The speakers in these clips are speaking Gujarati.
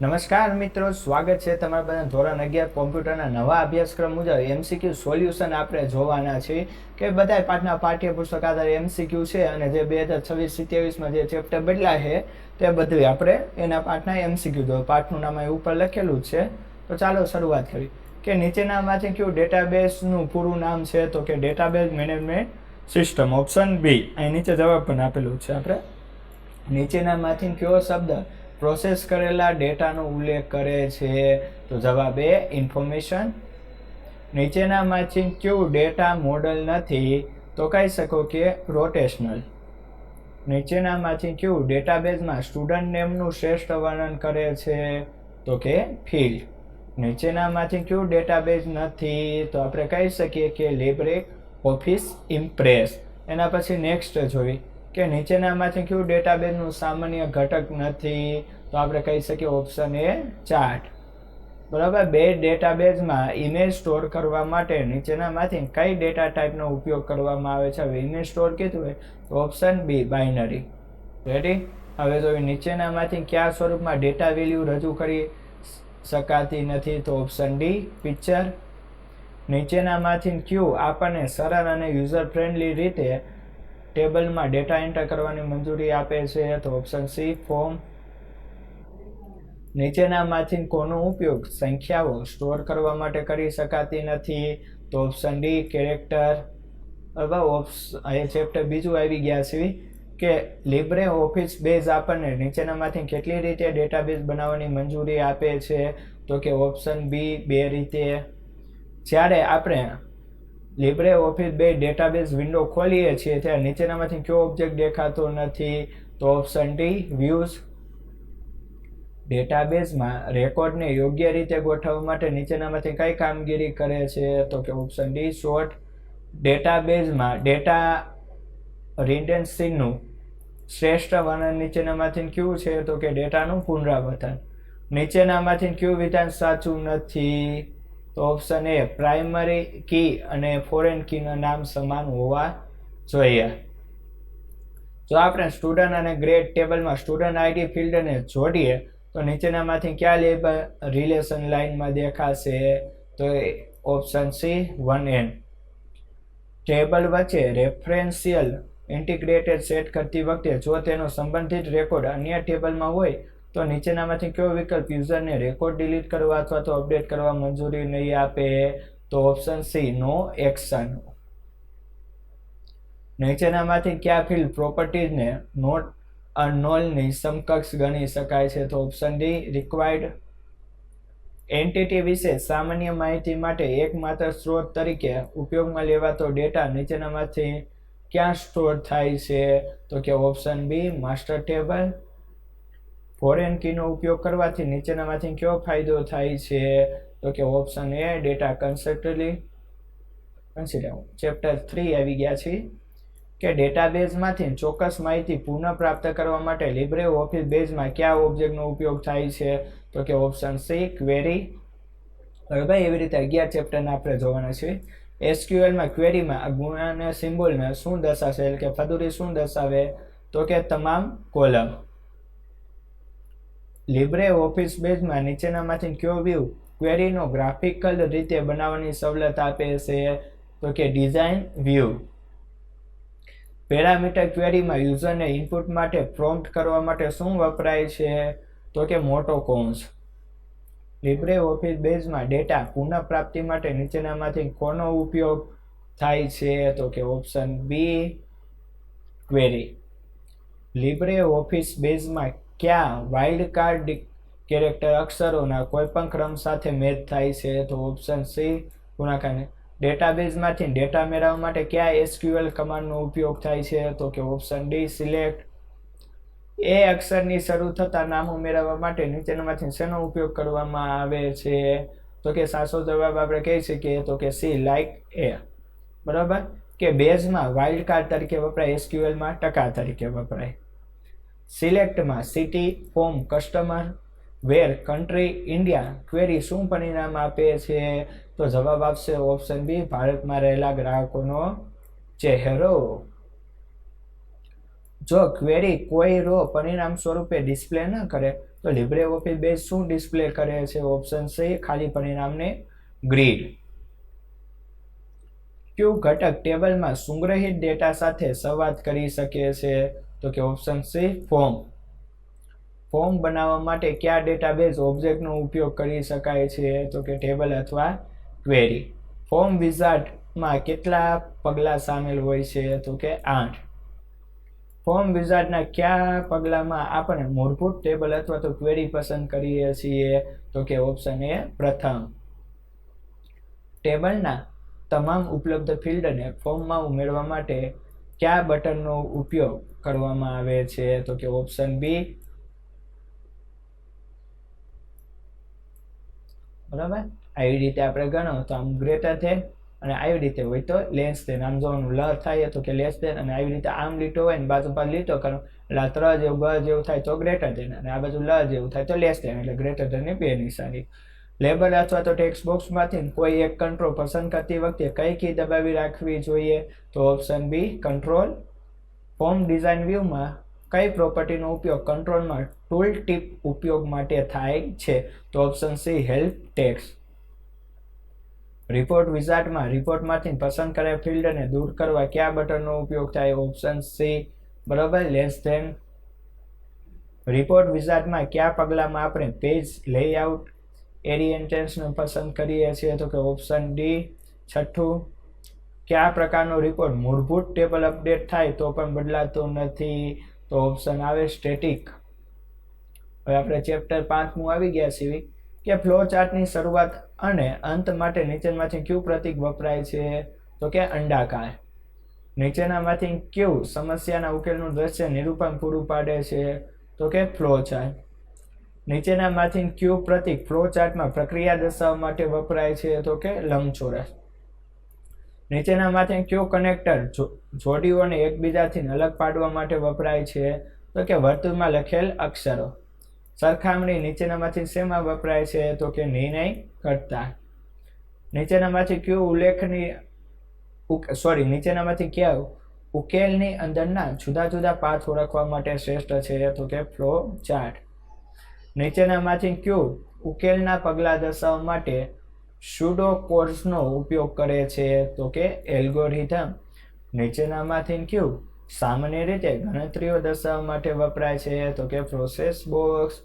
નમસ્કાર મિત્રો, સ્વાગત છે તમારા બધા ધોરણ 11 કોમ્પ્યુટરના નવા અભ્યાસક્રમ મુજબ એમસીક્યુ સોલ્યુશન આપણે જોવાના છીએ કે બધા પાઠના પાઠ્યપુસ્તક આધારે એમસીક્યુ છે અને જે 2026-27માં જે ચેપ્ટર બદલાય છે તે બધું આપણે એના પાઠના એમસીક્યુ જો પાઠનું નામ અહીં ઉપર લખેલું છે. તો ચાલો શરૂઆત કરી કે નીચેનામાંથી કયું ડેટાબેઝનું પૂરું નામ છે તો કે database management system. Option B. અહીં નીચે જવાબ પણ આપેલું છે. આપણે નીચેનામાંથી કયો શબ્દ પ્રોસેસ કરેલા ડેટાનો ઉલ્લેખ કરે છે તો જવાબ એ ઇન્ફોર્મેશન. નીચેનામાંથી કયું ડેટા મોડલ નથી તો કહી શકો કે રોટેશનલ. નીચેનામાંથી કયું ડેટાબેઝમાં સ્ટુડન્ટ નેમનું શ્રેષ્ઠ વર્ણન કરે છે તો કે ફિલ્ડ. નીચેનામાંથી કયું ડેટાબેઝ નથી તો આપણે કહી શકીએ કે લિબ્રે ઓફિસ ઇમ્પ્રેસ. એના પછી નેક્સ્ટ જોઈ કે નીચેનામાંથી કયું ડેટાબેઝનું સામાન્ય ઘટક નથી તો આપણે કહી શકીએ ઓપ્શન એ ચાર્ટ. બરાબર. બે ડેટાબેઝમાં ઇમેજ સ્ટોર કરવા માટે નીચેનામાંથી કઈ ડેટા ટાઈપનો ઉપયોગ કરવામાં આવે છે? હવે ઇમેજ સ્ટોર કીધું હોય તો ઓપ્શન બી બાઇનરી. રેડી. હવે જો નીચેનામાંથી કયા સ્વરૂપમાં ડેટા વેલ્યુ રજૂ કરી શકાતી નથી તો ઓપ્શન ડી પિક્ચર. નીચેનામાંથી કયું આપણને સરળ અને યુઝર ફ્રેન્ડલી રીતે ટેબલમાં ડેટા એન્ટર કરવાની મંજૂરી આપે છે તો ઓપ્શન સી ફોર્મ. નીચેનામાંથી કોનો ઉપયોગ સંખ્યાઓ સ્ટોર કરવા માટે કરી શકાતી નથી તો ઓપ્શન ડી કેરેક્ટર. હવે ચેપ્ટર બીજું આવી ગયા છે કે લિબ્રે ઓફિસ બેઝ આપણને નીચેનામાંથી કેટલી રીતે ડેટાબેઝ બનાવવાની મંજૂરી આપે છે તો કે ઓપ્શન બી 2 રીતે. જ્યારે આપણે લિબ્રે ઓફિસ બે ડેટાબેઝ વિન્ડો ખોલીએ છીએ ત્યારે નીચેનામાંથી કયો ઓબ્જેક્ટ દેખાતો નથી તો ઓપ્શન ડી વ્યૂઝ. ડેટાબેઝમાં રેકોર્ડને યોગ્ય રીતે ગોઠવવા માટે નીચેનામાંથી કઈ કામગીરી કરે છે તો કે ઓપ્શન ડી સોર્ટ. ડેટાબેઝમાં ડેટા રિડન્ડન્સીનું શ્રેષ્ઠ વર્ણન નીચેનામાંથી કયું છે તો કે ડેટાનું પુનરાવર્તન. નીચેનામાંથી કયું વિધાન સાચું નથી તો ઓપ્શન એ પ્રાઇમરી કી અને ફોરેન કીના નામ સમાન હોવા જોઈએ. જો આપણે સ્ટુડન્ટ અને ગ્રેડ ટેબલમાં સ્ટુડન્ટ આઈડી ફિલ્ડને જોડીએ તો નીચેનામાંથી કયા લેબલ રિલેશન લાઇનમાં દેખાશે તો ઓપ્શન સી 1n. ટેબલ વચ્ચે રેફરન્શિયલ ઇન્ટિગ્રેટેડ સેટ કરતી વખતે જો તેનો સંબંધિત રેકોર્ડ અન્ય ટેબલમાં હોય તો નીચેનામાંથી કયો વિકલ્પ યુઝરને રેકોર્ડ ડિલીટ કરવા અથવા તો અપડેટ કરવા મંજૂરી નહીં આપે તો ઓપ્શન સી નો એક્શન. નીચેનામાંથી કયા ફિલ્ડ પ્રોપર્ટીઝને નોટ અનનોનની સમકક્ષ ગણી શકાય છે તો ઓપ્શન ડી રિક્વાયર્ડ. એન્ટિટી વિશે સામાન્ય માહિતી માટે એકમાત્ર સ્ત્રોત તરીકે ઉપયોગમાં લેવાતો ડેટા નીચેનામાંથી ક્યાં સ્ટોર થાય છે તો કે option B master table. Foreign કીનો ઉપયોગ કરવાથી નીચેનામાંથી કયો ફાયદો થાય છે તો કે option A data consistency. Chapter 3 આવી ગયા છે કે ડેટાબેઝમાંથી ચોક્કસ માહિતી પુનઃ પ્રાપ્ત કરવા માટે લિબ્રે ઓફિસ બેઝમાં કયા ઓબ્જેક્ટનો ઉપયોગ થાય છે તો કે ઓપ્શન સી ક્વેરી. બરાબર. એવી રીતે 11 ચેપ્ટરના આપણે જોવાના છે. એસક્યુએલમાં ક્વેરીમાં ગુણ અને સિમ્બોલને શું દર્શાવશે એટલે કે ફદુરી શું દર્શાવે તો કે તમામ કોલમ. લિબ્રે ઓફિસ બેઝમાં નીચેનામાંથી કયો વ્યૂ ક્વેરીનો ગ્રાફિકલ રીતે બનાવવાની સવલત આપે છે તો કે ડિઝાઇન વ્યૂ. પેરામીટર ક્વેરીમાં યુઝરને ઇનપુટ માટે પ્રોમ્પ્ટ કરવા માટે શું વપરાય છે તો કે મોટો કૌંસ. લિબ્રે ઓફિસ બેઝમાં ડેટા પુનઃપ્રાપ્તિ માટે નીચેનામાંથી કોનો ઉપયોગ થાય છે તો કે ઓપ્શન બી ક્વેરી. લિબ્રે ઓફિસ બેઝમાં કયા વાઇલ્ડ કાર્ડ કેરેક્ટર અક્ષરોના કોઈપણ ક્રમ સાથે મેચ થાય છે તો ઓપ્શન સી ગુણાકાર. ડેટાબેઝમાંથી ડેટા મેળવવા માટે કયા એસક્યુએલ કમાન્ડનો ઉપયોગ થાય છે તો કે ઓપ્શન ડી સિલેક્ટ. એ અક્ષરની શરૂ થતા નામો મેળવવા માટે નીચેનામાંથી શેનો ઉપયોગ કરવામાં આવે છે તો કે સાચો જવાબ આપણે કહી શકીએ તો કે સી લાઇક એ. બરાબર. કે બેઝમાં વાઇલ્ડ કાર્ડ તરીકે વપરાય, એસક્યુએલમાં ટકા તરીકે વપરાય. સિલેક્ટમાં સિટી, ફોર્મ, કસ્ટમર, વેર, કન્ટ્રી, ઇન્ડિયા ક્વેરી શું પરિણામ આપે છે તો જવાબ આપશે ઓપ્શન બી ભારતમાં રહેલા ગ્રાહકોનો ચહેરો. જો ક્વેરી કોઈ રો પરિણામ સ્વરૂપે ડિસ્પ્લે ન કરે તો LibreOffice બેઝ શું ડિસ્પ્લે કરે છે? ઓપ્શન સી ખાલી પરિણામને ગ્રીડ. કયું ઘટક ટેબલમાં સંગ્રહિત ડેટા સાથે સંવાદ કરી શકે છે? તો કે ઓપ્શન સી ફોર્મ. ફોર્મ બનાવવા માટે કયા ડેટાબેઝ ઓબ્જેક્ટનો ઉપયોગ કરી શકાય છે? તો કે ટેબલ અથવા ક્વેરી. ફોર્મ વિઝાર્ડમાં કેટલા પગલાં સામેલ હોય છે? તો કે 8. ફોર્મ વિઝાર્ડના કયા પગલામાં આપણે મૂળભૂત ટેબલ અથવા તો ક્વેરી પસંદ કરીએ છીએ? તો કે ઓપ્શન એ પ્રથમ. ટેબલના તમામ ઉપલબ્ધ ફિલ્ડને ફોર્મમાં ઉમેરવા માટે કયા બટનનો ઉપયોગ કરવામાં આવે છે? તો કે ઓપ્શન બી. બરાબર, આવી રીતે આપણે ગણો તો આમ ગ્રેટર ધેન અને આવી રીતે હોય તો લેસ ધેન. આમ જોવાનું લ થાય તો કે લેસ ધેન, અને આવી રીતે આમ લીટો હોય ને બાજુ પર લીટો કરો એટલે આ 3 જેવું બ જેવું થાય તો ગ્રેટર ધેન, અને આ બાજુ લ જેવું થાય તો લેસ ધેન, એટલે ગ્રેટર ધેનની 2 નિશાની. લેબલ અથવા તો ટેક્સ્ટ બોક્સમાંથી કોઈ એક કંટ્રોલ પસંદ કરતી વખતે કઈ કી દબાવી રાખવી જોઈએ? તો option B control. Form design વ્યૂમાં કઈ પ્રોપર્ટીનો ઉપયોગ કંટ્રોલમાં ટૂલ ટીપ ઉપયોગ માટે થાય છે? તો option C help text. Report વિઝાર્ડમાં રિપોર્ટમાંથી પસંદ કરેલ ફિલ્ડને દૂર કરવા કયા બટનનો ઉપયોગ થાય? Option C. બરાબર, લેસ ધેન. રિપોર્ટ વિઝાર્ડમાં કયા પગલામાં આપણે પેજ લેઆઉટ ઓરિએન્ટેશનને પસંદ કરીએ છીએ? તો કે ઓપ્શન ડી. છઠ્ઠું, કયા પ્રકારનો રિપોર્ટ મૂળભૂત ટેબલ અપડેટ થાય તો પણ બદલાતો નથી? તો ઓપ્શન આવે સ્ટેટિક. હવે આપણે ચેપ્ટર 5 આવી ગયા છીએ કે ફ્લો ચાર્ટની શરૂઆત અને અંત માટે નીચેનામાંથી કયું પ્રતીક વપરાય છે? તો કે અંડાકાર. નીચેનામાંથી કયું સમસ્યાના ઉકેલનું દ્રશ્ય નિરૂપણ પૂરું પાડે છે? તો કે ફ્લો ચાર્ટ. નીચેનામાંથી કયું પ્રતીક ફ્લો ચાર્ટમાં પ્રક્રિયા દર્શાવવા માટે વપરાય છે? તો કે લંબચોરસ. નીચેનામાંથી કયું કનેક્ટર જોડીઓને એકબીજાથી અલગ પાડવા માટે વપરાય છે? તો કે વર્તુળમાં લખેલ અક્ષરો. સરખામણી નીચેનામાંથી શેમાં વપરાય છે? તો કે નિર્ણય કરતા. નીચેનામાંથી કયા ઉકેલની અંદરના જુદા જુદા પાથ ઓળખવા માટે શ્રેષ્ઠ છે? તો કે ફ્લો ચાર્ટ. નીચેનામાંથી કયું ઉકેલના પગલાં દર્શાવવા માટે સ્યુડો કોડ્સનો ઉપયોગ કરે છે? તો કે એલ્ગોરિધમ. નીચેનામાંથી કયું સામાન્ય રીતે ગણતરીઓ દર્શાવવા માટે વપરાય છે? તો કે પ્રોસેસ બોક્સ.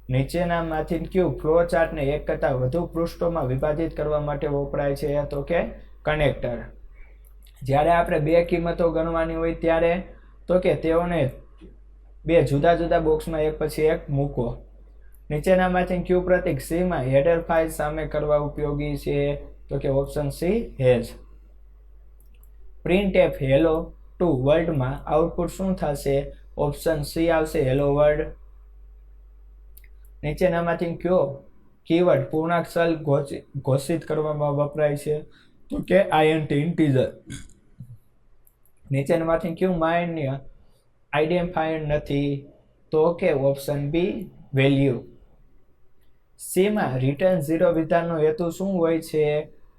નીચેનામાંથી કયું ફ્લો ચાર્ટને એક કરતાં વધુ પૃષ્ઠોમાં વિભાજિત કરવા માટે વપરાય છે? તો કે કનેક્ટર. જ્યારે આપણે બે કિંમતો ગણવાની હોય ત્યારે તો કે તેઓને બે જુદા જુદા બોક્સમાં એક પછી એક મૂકો. નીચેનામાંથી કયું પ્રતીક સીમાં હેડર ફાઇલ સામે કરવા ઉપયોગી છે? તો કે option C hash. Printf hello two વર્લ્ડમાં આઉટપુટ શું થશે? ઓપ્શન સી આવશે હેલો વર્લ્ડ. નીચેનામાંથી કયો કીવર્ડ પૂર્ણાક્ષર ઘોષિત કરવામાં વપરાય છે? તો કે INT ઇન્ટીજર. નીચેનામાંથી કયું માન્ય આઈડેન્ટિફાયર નથી? તો કે ઓપ્શન બી વેલ્યુ. સીમાં રિટર્ન 0 વિધાનનો હેતુ શું હોય છે?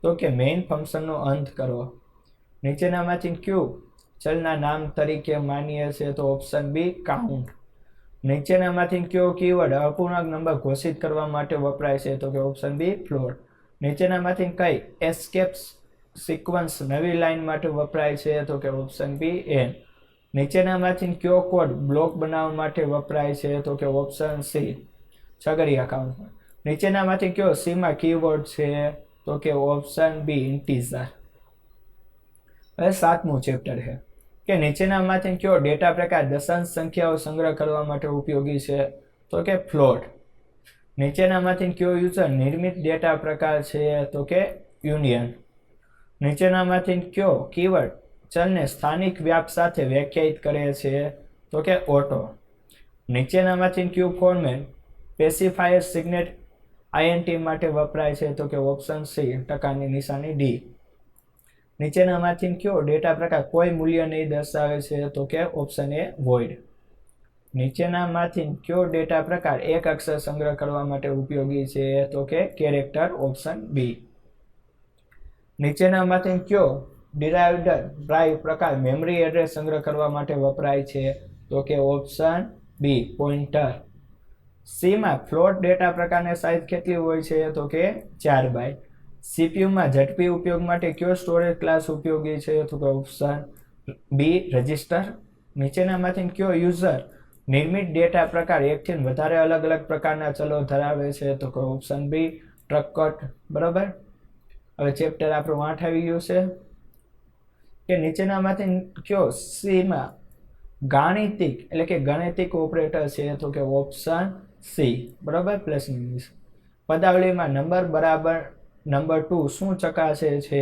તો કે મેઇન ફંક્શનનો અંત કરો. નીચેનામાંથી કયું ચલના નામ તરીકે માન્ય છે? તો ઓપ્શન બી કાઉન્ટ. નીચેનામાંથી કયો કીવર્ડ અપૂર્ણાંક નંબર ઘોષિત કરવા માટે વપરાય છે? તો કે ઓપ્શન બી ફ્લોટ. નીચેનામાંથી કઈ એસ્કેપ સિક્વન્સ નવી લાઇન માટે વપરાય છે? તો કે ઓપ્શન બી એન. નીચેનામાંથી કયો કોડ બ્લોક બનાવવા માટે વપરાય છે? તો કે ઓપ્શન સી છગડીયા કાઉન્ટ. નીચેનામાંથી કયો સીમાં કીવર્ડ છે? તો કે ઓપ્શન બી ઇન્ટીજર. હવે 7મું ચેપ્ટર છે કે નીચેનામાંથી કયો ડેટા પ્રકાર દશાંશ સંખ્યાઓ સંગ્રહ કરવા માટે ઉપયોગી છે? તો કે ફ્લોટ. નીચેનામાંથી કયો યુઝર નિર્મિત ડેટા પ્રકાર છે? તો કે યુનિયન. નીચેનામાંથી કયો કીવર્ડ ચલને સ્થાનિક વ્યાપ સાથે વ્યાખ્યાયિત કરે છે? તો કે ઓટો. નીચેનામાંથી કયું ફોર્મેટ સ્પેસિફાયર સિગ્નેટ INT માટે વપરાય છે? તો કે ઓપ્શન સી ટકાની નિશાની ડી. નીચેનામાંથી કયો ડેટા પ્રકાર કોઈ મૂલ્ય નહીં દર્શાવે છે? તો કે ઓપ્શન એ વોઇડ. નીચેનામાંથી કયો ડેટા પ્રકાર એક અક્ષર સંગ્રહ કરવા માટે ઉપયોગી છે? તો કે કેરેક્ટર. Option B. નીચેનામાંથી કયો ડિરાઇવ્ડ ડ્રાઈવ પ્રકાર મેમરી એડ્રેસ સંગ્રહ કરવા માટે વપરાય છે? તો કે ઓપ્શન બી પોઇન્ટર. સી માં ફ્લોટ ડેટા પ્રકારની સાઇઝ કેટલી હોય છે તો કે 4 બાઇટ. સીપીયુ માં ઝડપી ઉપયોગ માટે કયો સ્ટોરેજ ક્લાસ ઉપયોગી છે તો કે ઓપ્શન બી રજિસ્ટર. નીચેનામાંથી કયો યુઝર નિર્મિત ડેટા પ્રકાર એકથી વધારે અલગ અલગ પ્રકારના ચલો ધરાવે છે તો કે ઓપ્શન બી ટ્રકકટ. બરાબર. હવે ચેપ્ટર આપણું 8 આવી ગયું છે કે નીચેનામાંથી કયો સી માં ગાણિતિક એટલે કે ગણિતિક ઓપરેટર છે તો કે ઓપ્શન સી. બરાબર. Plus minus. પદાવલીમાં નંબર બરાબર નંબર 2 શું ચકાસે છે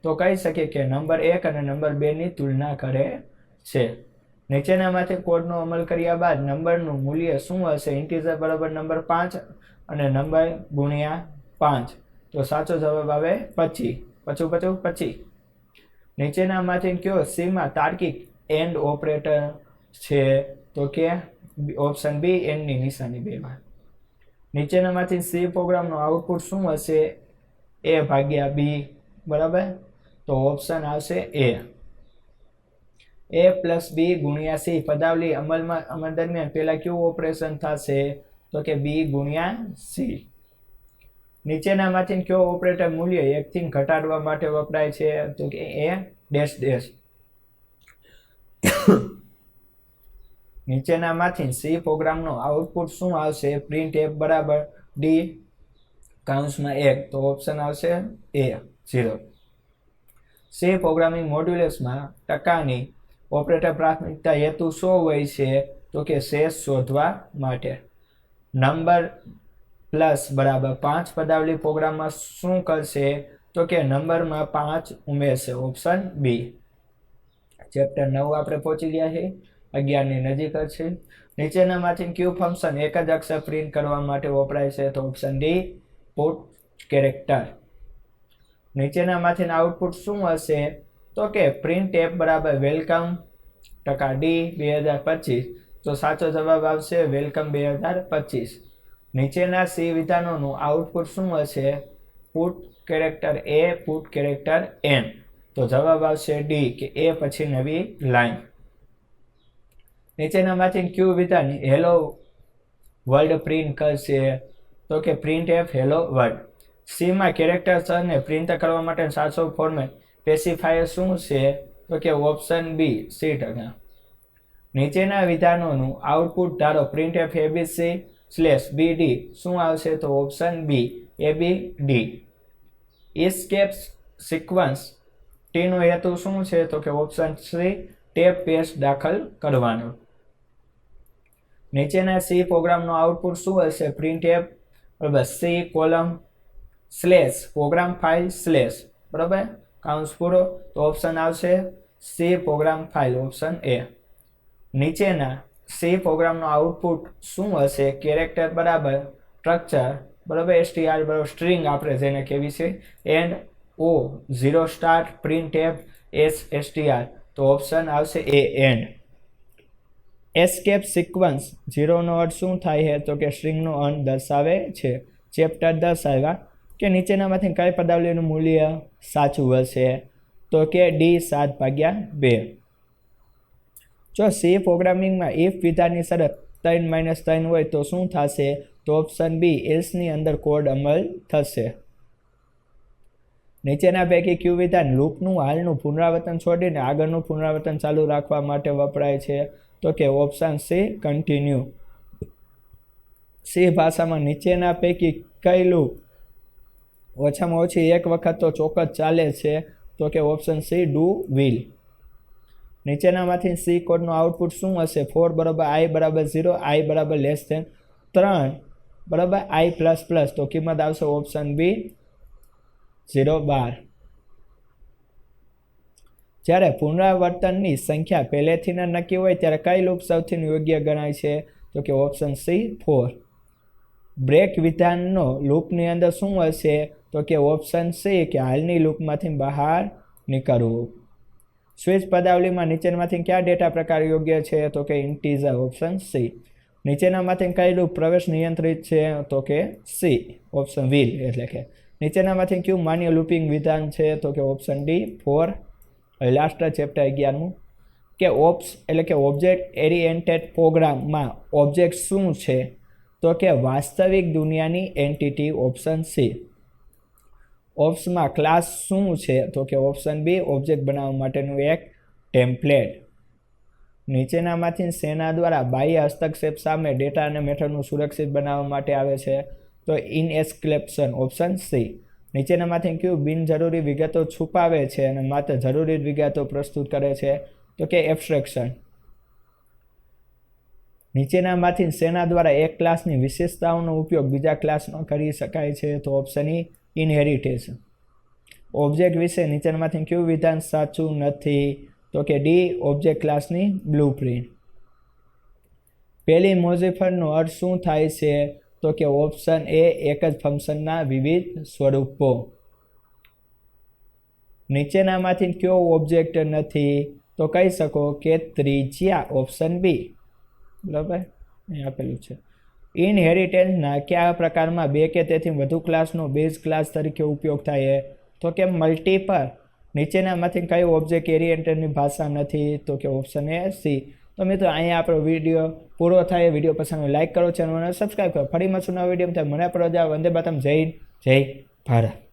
તો કહી શકીએ કે નંબર 1 અને નંબર 2 ની તુલના કરે છે. નીચેનામાંથી કોડનો અમલ કર્યા બાદ નંબરનું મૂલ્ય શું હશે? ઇન્ટીજર બરાબર નંબર 5 અને નંબર ગુણ્યા 5. તો સાચો જવાબ આવે 25. 25. નીચેનામાંથી કયો સી માં તાર્કિક એન્ડ ઓપરેટર છે તો કે ઓપ્શન બી એન્ડ ની નિશાની 2 માં. નીચેનામાંથી સી પ્રોગ્રામનું આઉટપુટ શું હશે? એ ભાગ્યા બી. બરાબર. તો ઓપ્શન આવશે એ. એ પ્લસ બી ગુણ્યા સી. પદાવલી અમલ દરમિયાન પહેલા કયું ઓપરેશન થશે તો કે બી ગુણ્યા સી. નીચેનામાંથી કયો ઓપરેટર મૂલ્ય 1 થી ઘટાડવા માટે વપરાય છે તો કે એ ડેશ ડેશ. નીચેનામાંથી સી પ્રોગ્રામનું આઉટપુટ શું આવશે? પ્રિન્ટ એફ બરાબર ડી કૌંસમાં 1. તો ઓપ્શન આવશે એ 0. સી પ્રોગ્રામિંગ મોડ્યુલ્સમાં ટકાની ઓપરેટર પ્રાથમિકતા હેતુ શું હોય છે તો કે શેષ શોધવા માટે. નંબર પ્લસ બરાબર 5 પદાવલી પ્રોગ્રામમાં શું કરશે તો કે નંબરમાં 5 ઉમેરશે. Option B. ચેપ્ટર 9 આપણે પહોંચી ગયા છે. 11 ની નજીક છે. નીચેનામાંથી કયું ફંક્શન એક જ અક્ષર પ્રિન્ટ કરવા માટે વપરાય છે તો ઓપ્શન ડી પુટ કેરેક્ટર. નીચેનામાંથી આઉટપુટ શું હશે તો કે પ્રિન્ટ એફ બરાબર વેલકમ ટકા ડી 2025. તો સાચો જવાબ આવશે વેલકમ 2025. નીચેના સી વિધાનોનું આઉટપુટ શું હશે? પુટ કેરેક્ટર એ પુટ કેરેક્ટર એન. તો જવાબ આવશે ડી કે એ પછી નવી લાઈન. નીચેનામાંથી કયું વિધાન હેલો વર્લ્ડ પ્રિન્ટ કરશે તો કે print F hello world. C માં કેરેક્ટર્સને પ્રિન્ટ કરવા માટે સાચો ફોર્મેટ સ્પેસિફાયર શું છે તો કે ઓપ્શન બી C%. નીચેના વિધાનોનું આઉટપુટ ધારો પ્રિન્ટ એફ એબીસી /BD શું આવશે તો option B ABD. Escape sequence T નો હેતુ શું છે તો કે ઓપ્શન સી ટેપ પેસ્ટ દાખલ કરવાનો. નીચેના સી પ્રોગ્રામનું આઉટપુટ શું હશે? પ્રિન્ટ એફ બરાબર સી કોલમ / પ્રોગ્રામ ફાઇલ / બરાબર કૌંસ પૂરો. તો ઓપ્શન આવશે C program file. Option A. નીચેના સી પ્રોગ્રામનું આઉટપુટ શું હશે? કેરેક્ટર બરાબર સ્ટ્રક્ચર બરાબર STR બરાબર સ્ટ્રિંગ આપણે જેને કહેવી છે એન્ડ ઓ 0 સ્ટાર્ટ પ્રિન્ટ એફ STR. તો ઓપ્શન આવશે એ એન્ડ. એસ્કેપ સિક્વન્સ 0 નો અર્થ શું થાય છે તો કે સ્ટ્રિંગનો અંત દર્શાવે છે. ચેપ્ટર 10 આવ્યા કે નીચેનામાંથી કઈ પદાવલીનું મૂલ્ય સાચું હશે તો કે ડી 7/2. જો સી પ્રોગ્રામિંગમાં ઇફ વિધાનની શરત 3 - 3 હોય તો શું થશે તો ઓપ્શન બી એલ્સની અંદર કોડ અમલ થશે. નીચેના પૈકી કયું વિધાન લૂપનું હાલનું પુનરાવર્તન છોડીને આગળનું પુનરાવર્તન ચાલુ રાખવા માટે વપરાય છે તો કે ઓપ્શન સી કન્ટિન્યુ. સી ભાષામાં નીચેના પૈકી કઈ લૂપ ઓછામાં ઓછી એક વખત તો ચોક્કસ ચાલે છે તો કે ઓપ્શન સી ડુ વિલ. નીચેનામાંથી સી કોડનું આઉટપુટ શું હશે? 4 બરાબર I બરાબર 0 I બરાબર <3 બરાબર I++. તો કિંમત આવશે ઓપ્શન બી 012. જ્યારે પુનરાવર્તનની સંખ્યા પહેલેથી નક્કી હોય ત્યારે કઈ લૂપ સૌથી યોગ્ય ગણાય છે તો કે ઓપ્શન સી 4. બ્રેક વિધાનનો લૂપની અંદર શું હશે તો કે ઓપ્શન સી કે હાલની લૂપમાંથી બહાર નીકળવું. સ્વિચ પદાવલીમાં નીચેનામાંથી કયા ડેટા પ્રકાર યોગ્ય છે તો કે ઇન્ટીજર. Option C. નીચેનામાંથી કઈ લૂપ પ્રવેશ નિયંત્રિત છે તો કે સી ઓપ્શન વ્હીલ એટલે કે. નીચેનામાંથી કયું માન્ય લૂપિંગ વિધાન છે તો કે ઓપ્શન ડી 4. Last chapter 11. કે ઓપ્સ એટલે કે ઓબ્જેક્ટ ઓરિએન્ટેડ પ્રોગ્રામમાં ઓબ્જેક્ટ શું છે? તો કે વાસ્તવિક દુનિયાની એન્ટિટી, ઓપ્શન સી. ઓપ્સમાં ક્લાસ શું છે? તો કે ઓપ્શન બી, ઓબ્જેક્ટ બનાવવા માટેનું એક ટેમ્પલેટ. નીચેનામાંથી શેના દ્વારા બાહ્ય હસ્તક્ષેપ સામે ડેટા અને મેથડનું સુરક્ષિત બનાવવા માટે આવે છે? તો ઇનએસ્ક્રિપ્શન, ઓપ્શન સી. નીચેનામાંથી કયું બિનજરૂરી વિગતો છુપાવે છે અને માત્ર જરૂરી વિગતો પ્રસ્તુત કરે છે? તો કે એબ્સ્ટ્રેક્શન. નીચેનામાંથી શેના દ્વારા એક ક્લાસની વિશેષતાઓનો ઉપયોગ બીજા ક્લાસમાં કરી શકાય છે? તો ઓપ્શન ઈ, ઇનહેરિટેન્સ. ઓબ્જેક્ટ વિશે નીચેનામાંથી કયું વિધાન સાચું નથી? તો કે ડી, ઓબ્જેક્ટ ક્લાસની બ્લુપ્રિન્ટ. પહેલી મોઝિફરનો અર્થ શું થાય છે? તો કે ઓપ્શન એ, એક જ ફંક્શનના વિવિધ સ્વરૂપો. નીચેનામાંથી કયો ઓબ્જેક્ટ નથી? તો કહી શકો કે ત્રિજ્યા, ઓપ્શન બી. બરાબર, અહીં આપેલું છે. ઇનહેરિટન્સના કયા પ્રકારમાં બે કે તેથી વધુ ક્લાસનો બેઝ ક્લાસ તરીકે ઉપયોગ થાય? તો કે મલ્ટીપલ. નીચેનામાંથી કઈ ઓબ્જેક્ટ ઓરિએન્ટેડની ભાષા નથી? તો કે ઓપ્શન એ, સી. તો મિત્રો અહીંયા આપણો વિડીયો પૂરો થાય. વિડીયો પસંદ હોય લાઈક કરો, ચેનલને સબસ્ક્રાઈબ કરો. ફરી મળશું નવા વિડીયો. મને પ્રજા વંદે માતરમ. જય હિન્દ, જય ભારત.